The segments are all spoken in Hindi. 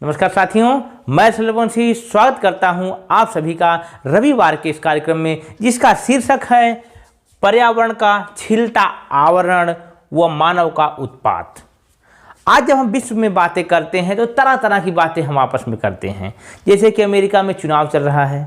नमस्कार साथियों, मैं सूर्यवंशी स्वागत करता हूं आप सभी का रविवार के इस कार्यक्रम में, जिसका शीर्षक है पर्यावरण का छिलता आवरण व मानव का उत्पात। आज जब हम विश्व में बातें करते हैं तो तरह तरह की बातें हम आपस में करते हैं। जैसे कि अमेरिका में चुनाव चल रहा है,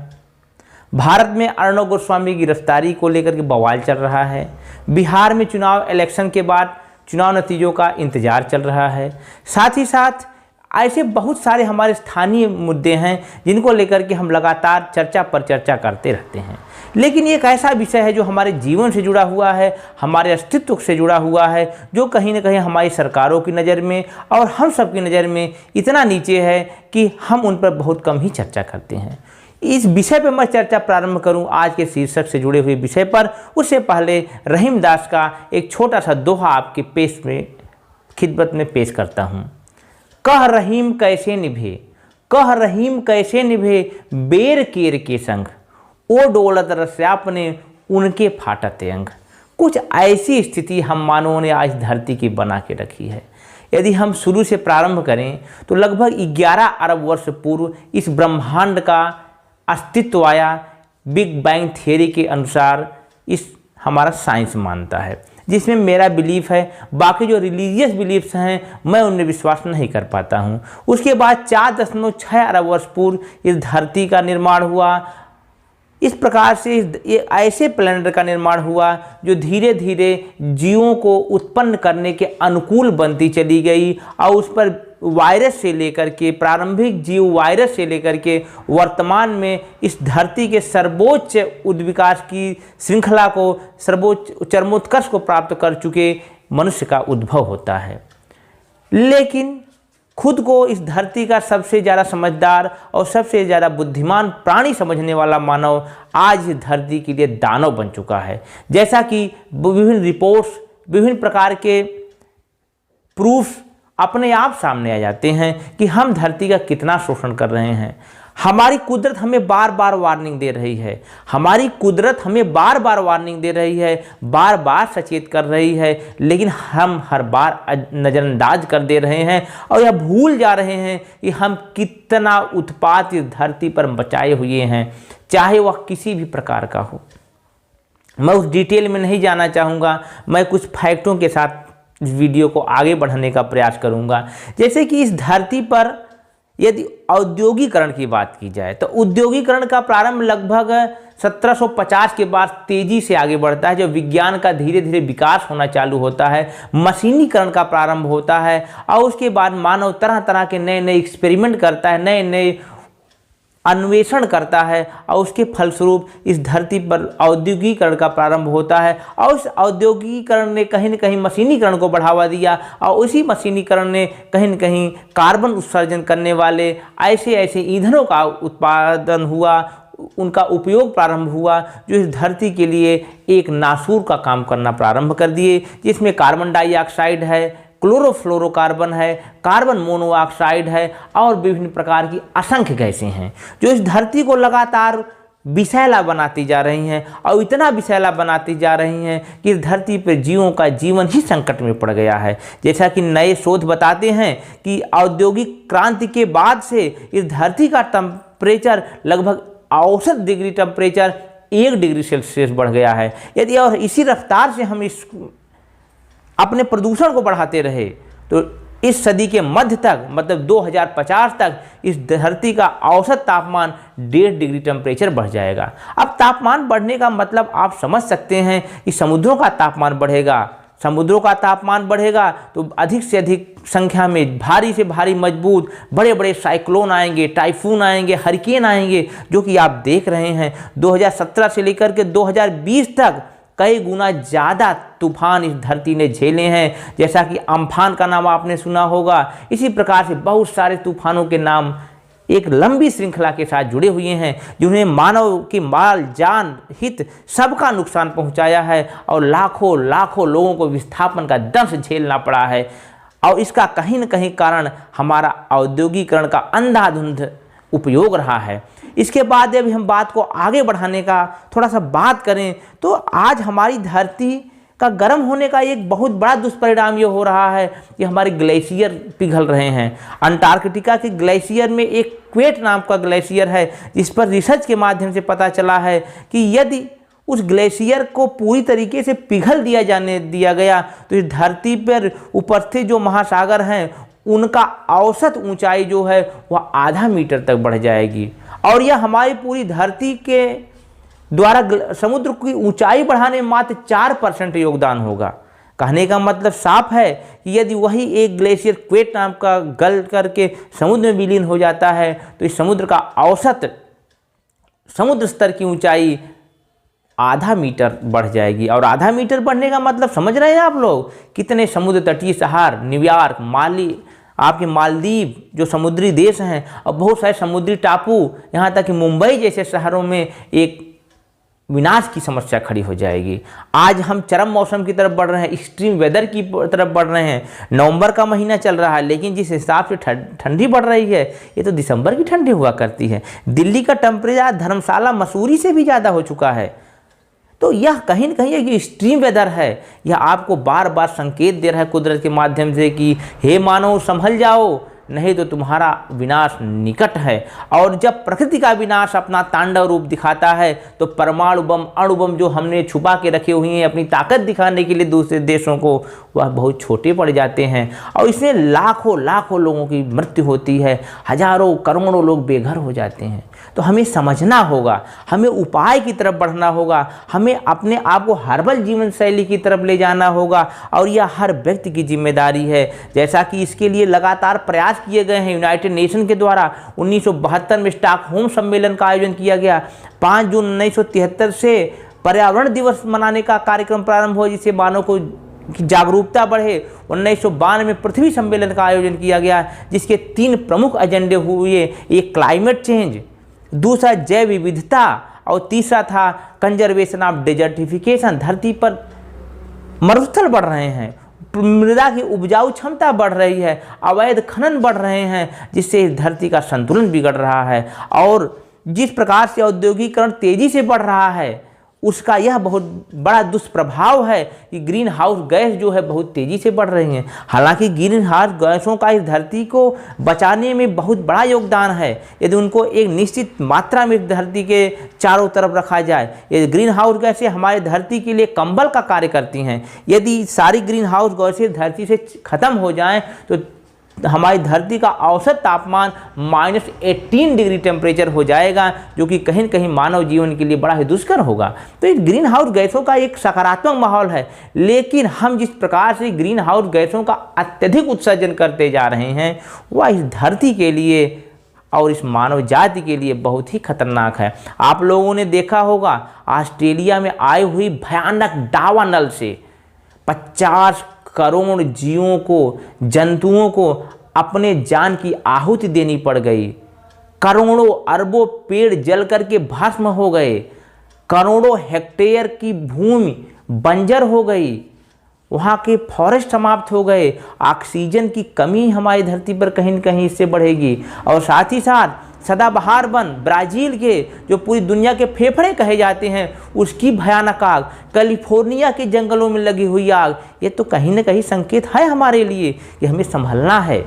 भारत में अर्णव गोस्वामी की गिरफ्तारी को लेकर के बवाल चल रहा है, बिहार में चुनाव इलेक्शन के बाद चुनाव नतीजों का इंतजार चल रहा है। साथ ही साथ ऐसे बहुत सारे हमारे स्थानीय मुद्दे हैं जिनको लेकर के हम लगातार चर्चा पर चर्चा करते रहते हैं। लेकिन एक ऐसा विषय है जो हमारे जीवन से जुड़ा हुआ है, हमारे अस्तित्व से जुड़ा हुआ है, जो कहीं ना कहीं हमारी सरकारों की नज़र में और हम सब की नज़र में इतना नीचे है कि हम उन पर बहुत कम ही चर्चा करते हैं। इस विषय पर मैं चर्चा प्रारंभ करूं आज के शीर्षक से जुड़े हुए विषय पर, उससे पहले रहीम दास का एक छोटा सा दोहा आपके पेश में खिदमत में पेश करता हूं। कह रहीम कैसे निभे, कह रहीम कैसे निभे बेर केर के संग, ओ डोलत रस्यापने उनके फाटते अंग। कुछ ऐसी स्थिति हम मानवों ने आज धरती की बना के रखी है। यदि हम शुरू से प्रारंभ करें तो लगभग 11 अरब वर्ष पूर्व इस ब्रह्मांड का अस्तित्व आया। बिग बैंग थियरी के अनुसार इस हमारा साइंस मानता है, जिसमें मेरा बिलीफ है। बाकी जो रिलीजियस बिलीफ्स हैं मैं उनमें विश्वास नहीं कर पाता हूँ। उसके बाद 4.6 अरब वर्ष पूर्व इस धरती का निर्माण हुआ। इस प्रकार से ये ऐसे प्लैनेट का निर्माण हुआ जो धीरे धीरे जीवों को उत्पन्न करने के अनुकूल बनती चली गई और उस पर वायरस से लेकर के प्रारंभिक जीव वायरस से लेकर के वर्तमान में इस धरती के सर्वोच्च उद्विकास की श्रृंखला को सर्वोच्च चरमोत्कर्ष को प्राप्त कर चुके मनुष्य का उद्भव होता है। लेकिन खुद को इस धरती का सबसे ज़्यादा समझदार और सबसे ज़्यादा बुद्धिमान प्राणी समझने वाला मानव आज इस धरती के लिए दानव बन चुका है। जैसा कि विभिन्न रिपोर्ट्स, विभिन्न प्रकार के प्रूफ अपने आप सामने आ जाते हैं कि हम धरती का कितना शोषण कर रहे हैं। हमारी कुदरत हमें बार बार वार्निंग दे रही है, हमारी कुदरत हमें बार बार वार्निंग दे रही है, बार बार सचेत कर रही है, लेकिन हम हर बार नज़रअंदाज कर दे रहे हैं और यह भूल जा रहे हैं कि हम कितना उत्पात इस धरती पर मचाए हुए हैं, चाहे वह किसी भी प्रकार का हो। मैं उस डिटेल में नहीं जाना चाहूँगा, मैं कुछ फैक्टों के साथ इस वीडियो को आगे बढ़ाने का प्रयास करूँगा। जैसे कि इस धरती पर यदि औद्योगिकरण की बात की जाए तो औद्योगिकरण का प्रारंभ लगभग 1750 के बाद तेजी से आगे बढ़ता है, जब विज्ञान का धीरे धीरे विकास होना चालू होता है, मशीनीकरण का प्रारंभ होता है और उसके बाद मानव तरह तरह के नए नए एक्सपेरिमेंट करता है, नए नए अन्वेषण करता है और उसके फलस्वरूप इस धरती पर औद्योगिकरण का प्रारंभ होता है। और उस औद्योगिकरण ने कहीं न कहीं मशीनीकरण को बढ़ावा दिया और उसी मशीनीकरण ने कहीं न कहीं कार्बन उत्सर्जन करने वाले ऐसे ऐसे ईंधनों का उत्पादन हुआ, उनका उपयोग प्रारंभ हुआ जो इस धरती के लिए एक नासूर का काम करना प्रारंभ कर दिए, जिसमें कार्बन डाइऑक्साइड है, क्लोरोफ्लोरोकार्बन है, कार्बन मोनोऑक्साइड है और विभिन्न प्रकार की असंख्य गैसें हैं जो इस धरती को लगातार विषैला बनाती जा रही हैं और इतना विषैला बनाती जा रही हैं कि इस धरती पर जीवों का जीवन ही संकट में पड़ गया है। जैसा कि नए शोध बताते हैं कि औद्योगिक क्रांति के बाद से इस धरती का टेम्परेचर लगभग औसत डिग्री टेम्परेचर 1 डिग्री सेल्सियस बढ़ गया है। यदि और इसी रफ्तार से हम इस अपने प्रदूषण को बढ़ाते रहे तो इस सदी के मध्य तक, मतलब 2050 तक इस धरती का औसत तापमान 1.5 डिग्री टेम्परेचर बढ़ जाएगा। अब तापमान बढ़ने का मतलब आप समझ सकते हैं कि समुद्रों का तापमान बढ़ेगा। समुद्रों का तापमान बढ़ेगा तो अधिक से अधिक संख्या में भारी से भारी मजबूत बड़े बड़े साइक्लोन आएंगे, टाइफून आएंगे, हरिकेन आएंगे, जो कि आप देख रहे हैं 2017 से लेकर के 2020 तक कई गुना ज़्यादा तूफान इस धरती ने झेले हैं। जैसा कि अम्फान का नाम आपने सुना होगा, इसी प्रकार से बहुत सारे तूफानों के नाम एक लंबी श्रृंखला के साथ जुड़े हुए हैं जिन्हें मानव की माल जान हित सबका नुकसान पहुंचाया है और लाखों लाखों लोगों को विस्थापन का दंश झेलना पड़ा है। और इसका कहीं न कहीं कारण हमारा औद्योगिकरण का अंधाधुंध उपयोग रहा है। इसके बाद जब हम बात को आगे बढ़ाने का थोड़ा सा बात करें तो आज हमारी धरती का गर्म होने का एक बहुत बड़ा दुष्परिणाम ये हो रहा है कि हमारे ग्लेशियर पिघल रहे हैं। अंटार्कटिका के ग्लेशियर में एक क्वेट नाम का ग्लेशियर है, जिस पर रिसर्च के माध्यम से पता चला है कि यदि उस ग्लेशियर को पूरी तरीके से पिघल दिया गया तो इस धरती पर उपस्थित जो महासागर हैं उनका औसत ऊंचाई जो है वह आधा मीटर तक बढ़ जाएगी, और यह हमारी पूरी धरती के द्वारा समुद्र की ऊंचाई बढ़ाने में मात्र 4% योगदान होगा। कहने का मतलब साफ है कि यदि वही एक ग्लेशियर क्वेट नाम का गल करके समुद्र में विलीन हो जाता है तो इस समुद्र का औसत समुद्र स्तर की ऊंचाई आधा मीटर बढ़ जाएगी। और आधा मीटर बढ़ने का मतलब समझ रहे हैं आप लोग, कितने समुद्र तटीय शहर, न्यूयॉर्क, आपके मालदीव जो समुद्री देश हैं, और बहुत सारे समुद्री टापू, यहाँ तक कि मुंबई जैसे शहरों में एक विनाश की समस्या खड़ी हो जाएगी। आज हम चरम मौसम की तरफ बढ़ रहे हैं, एक्सट्रीम वेदर की तरफ बढ़ रहे हैं। नवंबर का महीना चल रहा है, लेकिन जिस हिसाब से ठंडी बढ़ रही है ये तो दिसंबर की ठंडी हुआ करती है। दिल्ली का टेम्परेचर धर्मशाला, मसूरी से भी ज़्यादा हो चुका है। तो यह कहीं न कहीं एक एक्सट्रीम वेदर है। यह आपको बार बार संकेत दे रहा है कुदरत के माध्यम से कि हे मानव संभल जाओ, नहीं तो तुम्हारा विनाश निकट है। और जब प्रकृति का विनाश अपना तांडव रूप दिखाता है तो परमाणु बम, अणु बम जो हमने छुपा के रखे हुए हैं अपनी ताकत दिखाने के लिए दूसरे देशों को, वह बहुत छोटे पड़ जाते हैं और इसमें लाखों लोगों की मृत्यु होती है, हजारों करोड़ों लोग बेघर हो जाते हैं। तो हमें समझना होगा, हमें उपाय की तरफ बढ़ना होगा, हमें अपने आप को हर्बल जीवन शैली की तरफ ले जाना होगा, और यह हर व्यक्ति की जिम्मेदारी है। जैसा कि इसके लिए लगातार प्रयास किए गए हैं यूनाइटेड नेशन के द्वारा। 1972 में स्टॉकहोम सम्मेलन का आयोजन किया गया। 5 जून 1973 से पर्यावरण दिवस मनाने का कार्यक्रम प्रारंभ हुआ, जिससे मानव को जागरूकता बढ़े। 1992 में पृथ्वी सम्मेलन का आयोजन किया गया, जिसके 3 प्रमुख एजेंडे हुए, एक क्लाइमेट चेंज, दूसरा जैव विविधता और तीसरा था कंजर्वेशन ऑफ डेजर्टिफिकेशन। धरती पर मरुस्थल बढ़ रहे हैं, मृदा की उपजाऊ क्षमता बढ़ रही है, अवैध खनन बढ़ रहे हैं, जिससे इस धरती का संतुलन बिगड़ रहा है। और जिस प्रकार से औद्योगिकरण तेजी से बढ़ रहा है उसका यह बहुत बड़ा दुष्प्रभाव है कि ग्रीन हाउस गैस जो है बहुत तेज़ी से बढ़ रही हैं। हालांकि ग्रीन हाउस गैसों का इस धरती को बचाने में बहुत बड़ा योगदान है, यदि उनको एक निश्चित मात्रा में धरती के चारों तरफ रखा जाए। ये ग्रीन हाउस गैसें हमारे धरती के लिए कंबल का कार्य करती हैं। यदि सारी ग्रीन हाउस गैसें धरती से ख़त्म हो जाएँ तो हमारी धरती का औसत तापमान -18 डिग्री टेम्परेचर हो जाएगा, जो कि कहीं न कहीं मानव जीवन के लिए बड़ा ही दुष्कर होगा। तो इस ग्रीन हाउस गैसों का एक सकारात्मक माहौल है, लेकिन हम जिस प्रकार से ग्रीन हाउस गैसों का अत्यधिक उत्सर्जन करते जा रहे हैं वह इस धरती के लिए और इस मानव जाति के लिए बहुत ही खतरनाक है। आप लोगों ने देखा होगा ऑस्ट्रेलिया में आई हुई भयानक दावानल से 50 करोड़ जीवों को, जंतुओं को अपने जान की आहुति देनी पड़ गई। करोड़ों अरबों पेड़ जल करके भस्म हो गए, करोड़ों हेक्टेयर की भूमि बंजर हो गई, वहाँ के फॉरेस्ट समाप्त हो गए। ऑक्सीजन की कमी हमारी धरती पर कहीं न कहीं इससे बढ़ेगी। और साथ ही साथ सदाबहार वन, ब्राज़ील के जो पूरी दुनिया के फेफड़े कहे जाते हैं, उसकी भयानक आग, कैलिफोर्निया के जंगलों में लगी हुई आग, ये तो कहीं न कहीं संकेत है हमारे लिए कि हमें संभलना है।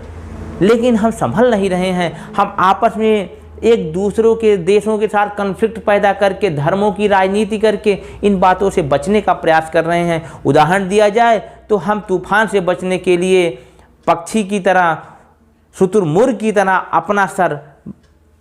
लेकिन हम संभल नहीं रहे हैं। हम आपस में एक दूसरों के देशों के साथ कन्फ्लिक्ट पैदा करके, धर्मों की राजनीति करके इन बातों से बचने का प्रयास कर रहे हैं। उदाहरण दिया जाए तो हम तूफान से बचने के लिए पक्षी की तरह, शुतुरमुर्ग की तरह अपना सर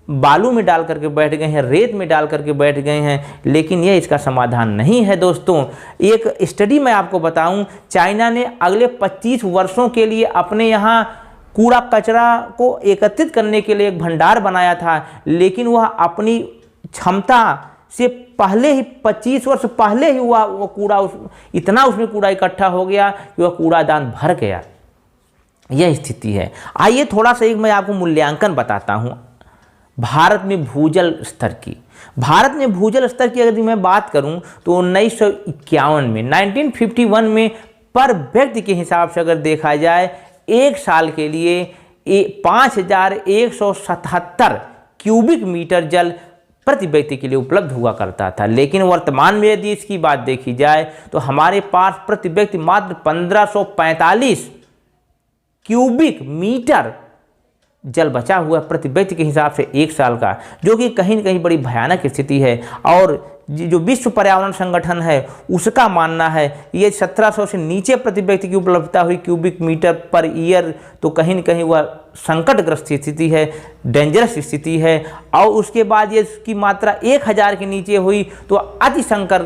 बालू में डाल करके बैठ गए हैं, रेत में डाल करके बैठ गए हैं, लेकिन यह इसका समाधान नहीं है। दोस्तों, एक स्टडी मैं आपको बताऊं, चाइना ने अगले 25 वर्षों के लिए अपने यहाँ कूड़ा कचरा को एकत्रित करने के लिए एक भंडार बनाया था, लेकिन वह अपनी क्षमता से पहले ही 25 वर्ष पहले ही वो कूड़ा इतना उसमें कूड़ा इकट्ठा हो गया कि वह कूड़ादान भर गया। यह स्थिति है। आइए थोड़ा सा एक मैं आपको मूल्यांकन बताता हूँ भारत में भूजल स्तर की। भारत में भूजल स्तर की अगर मैं बात करूं तो 1951 में 1951 में पर व्यक्ति के हिसाब से अगर देखा जाए, एक साल के लिए 5177 क्यूबिक मीटर जल प्रति व्यक्ति के लिए उपलब्ध हुआ करता था। लेकिन वर्तमान में यदि इसकी बात देखी जाए तो हमारे पास प्रति व्यक्ति मात्र 1545 क्यूबिक मीटर जल बचा हुआ है प्रति व्यक्ति के हिसाब से 1 साल का, जो कि कहीं न कहीं बड़ी भयानक स्थिति है। और जो विश्व पर्यावरण संगठन है उसका मानना है ये 1700 से नीचे प्रति व्यक्ति की उपलब्धता हुई क्यूबिक मीटर पर ईयर तो कहीं न कहीं वह संकटग्रस्त स्थिति है, डेंजरस स्थिति है। और उसके बाद ये इसकी मात्रा 1000 के नीचे हुई तो अति संकट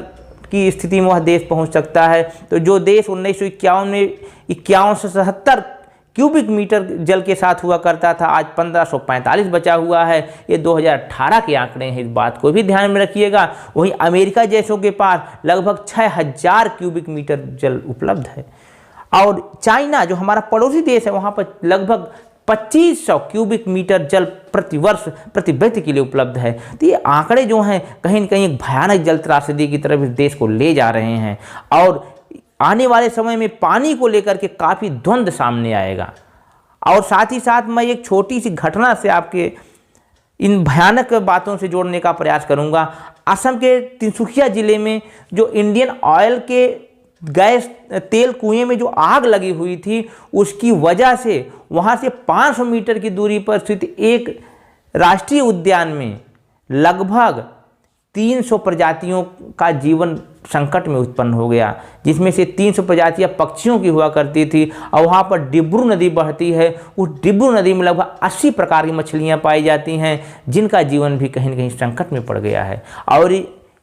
की स्थिति में वह देश पहुंच सकता है। तो जो देश 1951 में 51 से 77 क्यूबिक मीटर जल के साथ हुआ करता था, आज 1545 बचा हुआ है। ये 2018 के आंकड़े हैं, इस बात को भी ध्यान में रखिएगा। वहीं अमेरिका जैसों के पास लगभग 6000 क्यूबिक मीटर जल उपलब्ध है। और चाइना जो हमारा पड़ोसी देश है वहाँ पर लगभग 2500 क्यूबिक मीटर जल प्रति वर्ष प्रति व्यक्ति के लिए उपलब्ध है। तो ये आंकड़े जो हैं कहीं न कहीं एक भयानक जल त्रासदी की तरफ इस देश को ले जा रहे हैं। और आने वाले समय में पानी को लेकर के काफ़ी द्वंद्व सामने आएगा। और साथ ही साथ मैं एक छोटी सी घटना से आपके इन भयानक बातों से जोड़ने का प्रयास करूंगा। असम के तिनसुकिया जिले में जो इंडियन ऑयल के गैस तेल कुएं में जो आग लगी हुई थी उसकी वजह से वहां से 500 मीटर की दूरी पर स्थित एक राष्ट्रीय उद्यान में लगभग 300 प्रजातियों का जीवन संकट में उत्पन्न हो गया, जिसमें से 300 प्रजातियां पक्षियों की हुआ करती थी। और वहाँ पर डिब्रू नदी बहती है, उस डिब्रू नदी में लगभग 80 प्रकार की मछलियां पाई जाती हैं जिनका जीवन भी कहीं न कहीं संकट में पड़ गया है। और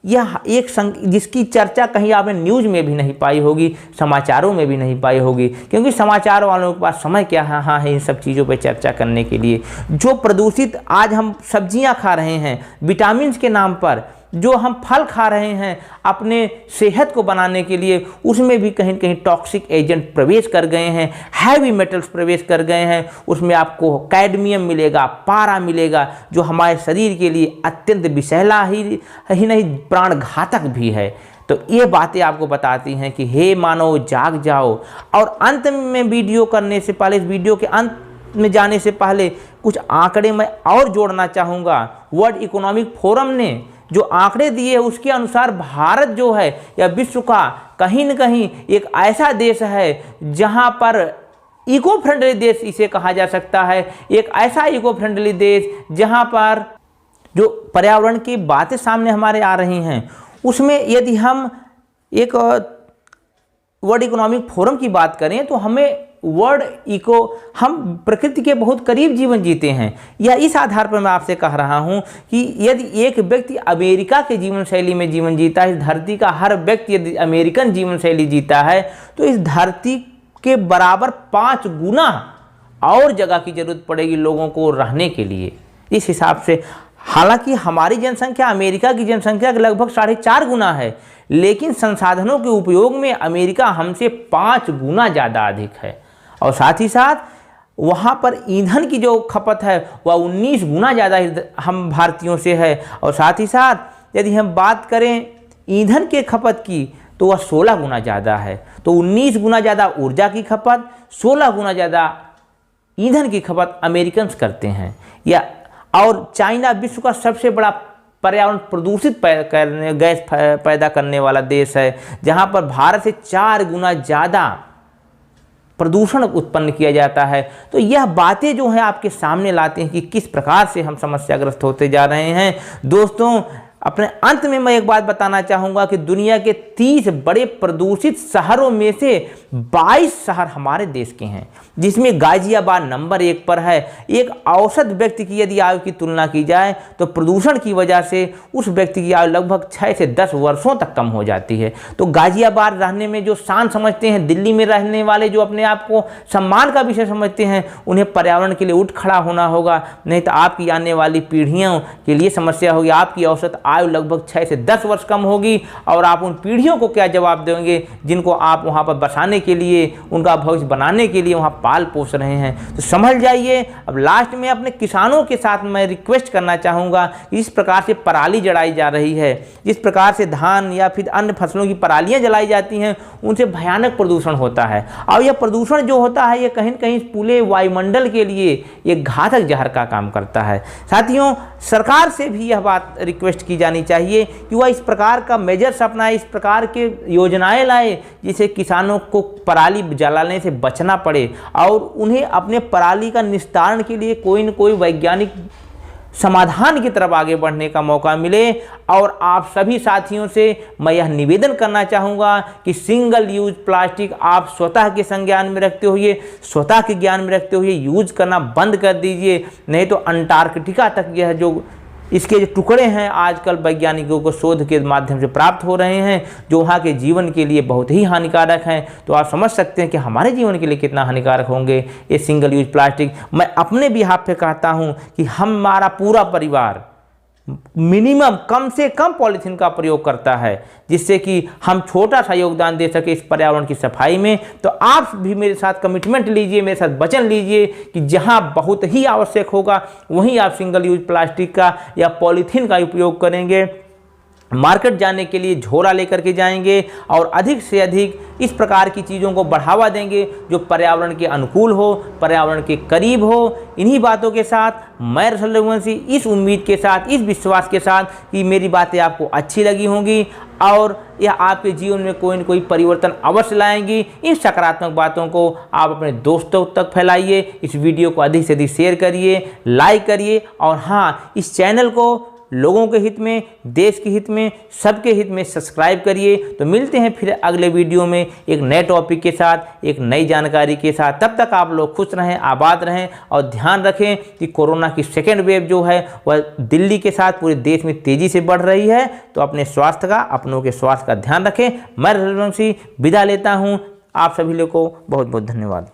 यह एक जिसकी चर्चा कहीं आपने न्यूज़ में भी नहीं पाई होगी, समाचारों में भी नहीं पाई होगी, क्योंकि समाचार वालों के पास समय क्या है इन सब चीज़ों पर चर्चा करने के लिए। जो प्रदूषित आज हम सब्जियां खा रहे हैं विटामिन के नाम पर, जो हम फल खा रहे हैं अपने सेहत को बनाने के लिए, उसमें भी कहीं न कहीं टॉक्सिक एजेंट प्रवेश कर गए हैं, हैवी मेटल्स प्रवेश कर गए हैं। उसमें आपको कैडमियम मिलेगा, पारा मिलेगा, जो हमारे शरीर के लिए अत्यंत विषैला ही नहीं प्राण घातक भी है। तो ये बातें आपको बताती हैं कि हे मानव जाग जाओ। और अंत में वीडियो करने से पहले, इस वीडियो के अंत में जाने से पहले कुछ आंकड़े मैं और जोड़ना चाहूँगा। वर्ल्ड इकोनॉमिक फोरम ने जो आंकड़े दिए उसके अनुसार भारत जो है या विश्व का कहीं न कहीं एक ऐसा देश है जहां पर इको फ्रेंडली देश इसे कहा जा सकता है। एक ऐसा इको फ्रेंडली देश जहां पर जो पर्यावरण की बातें सामने हमारे आ रही हैं, उसमें यदि हम एक वर्ल्ड इकोनॉमिक फोरम की बात करें तो हमें हम प्रकृति के बहुत करीब जीवन जीते हैं। या इस आधार पर मैं आपसे कह रहा हूं कि यदि एक व्यक्ति अमेरिका के जीवन शैली में जीवन जीता है, इस धरती का हर व्यक्ति यदि अमेरिकन जीवन शैली जीता है, तो इस धरती के बराबर 5 गुना और जगह की जरूरत पड़ेगी लोगों को रहने के लिए। इस हिसाब से हालांकि हमारी जनसंख्या अमेरिका की जनसंख्या के लगभग 4.5 गुना है, लेकिन संसाधनों के उपयोग में अमेरिका हमसे 5 गुना ज़्यादा अधिक है। और साथ ही साथ वहाँ पर ईंधन की जो खपत है वह 19 गुना ज़्यादा हम भारतीयों से है। और साथ ही साथ यदि हम बात करें ईंधन के खपत की तो वह 16 गुना ज़्यादा है। तो 19 गुना ज़्यादा ऊर्जा की खपत, 16 गुना ज़्यादा ईंधन की खपत अमेरिकन्स करते हैं। या और चाइना विश्व का सबसे बड़ा पर्यावरण प्रदूषित गैस पैदा करने वाला देश है, जहाँ पर भारत से 4 गुना ज़्यादा प्रदूषण उत्पन्न किया जाता है। तो यह बातें जो हैं आपके सामने लाते हैं कि किस प्रकार से हम समस्याग्रस्त होते जा रहे हैं। दोस्तों, अपने अंत में मैं एक बात बताना चाहूँगा कि दुनिया के 30 बड़े प्रदूषित शहरों में से 22 शहर हमारे देश के हैं, जिसमें गाजियाबाद नंबर 1 पर है। एक औसत व्यक्ति की यदि आयु की तुलना की जाए तो प्रदूषण की वजह से उस व्यक्ति की आयु लगभग 6 से 10 वर्षों तक कम हो जाती है। तो गाजियाबाद रहने में जो शान समझते हैं, दिल्ली में रहने वाले जो अपने आप को सम्मान का विषय समझते हैं, उन्हें पर्यावरण के लिए उठ खड़ा होना होगा, नहीं तो आपकी आने वाली पीढ़ियों के लिए समस्या होगी। आपकी औसत आयु लगभग 6 से 10 वर्ष कम होगी और आप उन पीढ़ियों को क्या जवाब देंगे जिनको आप वहाँ पर बसाने के लिए, उनका भविष्य बनाने के लिए वहाँ पाल पोस रहे हैं। तो संभल जाइए। अब लास्ट में अपने किसानों के साथ मैं रिक्वेस्ट करना चाहूँगा, इस प्रकार से पराली जलाई जा रही है, जिस प्रकार से धान या फिर अन्य फसलों की परालियाँ जलाई जाती हैं, उनसे भयानक प्रदूषण होता है। और यह प्रदूषण जो होता है ये कहीं न कहीं पूरे वायुमंडल के लिए एक घातक जहर का काम करता है। साथियों, सरकार से भी यह बात रिक्वेस्ट की जानी चाहिए कि वह इस प्रकार का मेजर्स अपनाए, इस प्रकार के योजनाएं लाए जिससे किसानों को पराली जलाने से बचना पड़े और उन्हें अपने पराली का निस्तारण के लिए कोई न कोई वैज्ञानिक समाधान की तरफ आगे बढ़ने का मौका मिले। और आप सभी साथियों से मैं यह निवेदन करना चाहूँगा कि सिंगल यूज प्लास्टिक आप स्वतः के संज्ञान में रखते हुए, स्वतः के ज्ञान में रखते हुए यूज करना बंद कर दीजिए। नहीं तो अंटार्कटिका तक यह जो इसके जो टुकड़े हैं आजकल वैज्ञानिकों को शोध के माध्यम से प्राप्त हो रहे हैं, जो वहाँ के जीवन के लिए बहुत ही हानिकारक हैं। तो आप समझ सकते हैं कि हमारे जीवन के लिए कितना हानिकारक होंगे ये सिंगल यूज प्लास्टिक। मैं अपने बिहाफ पे कहता हूँ कि हमारा पूरा परिवार मिनिमम कम से कम पॉलीथीन का प्रयोग करता है, जिससे कि हम छोटा सा योगदान दे सके इस पर्यावरण की सफाई में। तो आप भी मेरे साथ कमिटमेंट लीजिए, मेरे साथ वचन लीजिए कि जहां बहुत ही आवश्यक होगा वहीं आप सिंगल यूज प्लास्टिक का या पॉलीथीन का उपयोग करेंगे। मार्केट जाने के लिए झोला लेकर के जाएंगे और अधिक से अधिक इस प्रकार की चीज़ों को बढ़ावा देंगे जो पर्यावरण के अनुकूल हो, पर्यावरण के करीब हो। इन्हीं बातों के साथ मैं रसल रघुवंशी इस उम्मीद के साथ, इस विश्वास के साथ कि मेरी बातें आपको अच्छी लगी होंगी और यह आपके जीवन में कोई न कोई परिवर्तन अवश्य लाएंगी। इन सकारात्मक बातों को आप अपने दोस्तों तक फैलाइए, इस वीडियो को अधिक से अधिक शेयर करिए, लाइक करिए और हाँ, इस चैनल को लोगों के हित में, देश के हित में, सबके हित में सब्सक्राइब करिए। तो मिलते हैं फिर अगले वीडियो में एक नए टॉपिक के साथ, एक नई जानकारी के साथ। तब तक आप लोग खुश रहें, आबाद रहें और ध्यान रखें कि कोरोना की सेकेंड वेव जो है वह दिल्ली के साथ पूरे देश में तेज़ी से बढ़ रही है। तो अपने स्वास्थ्य का, अपनों के स्वास्थ्य का ध्यान रखें। मैं रघुवंशी विदा लेता हूँ। आप सभी लोगों को बहुत बहुत धन्यवाद।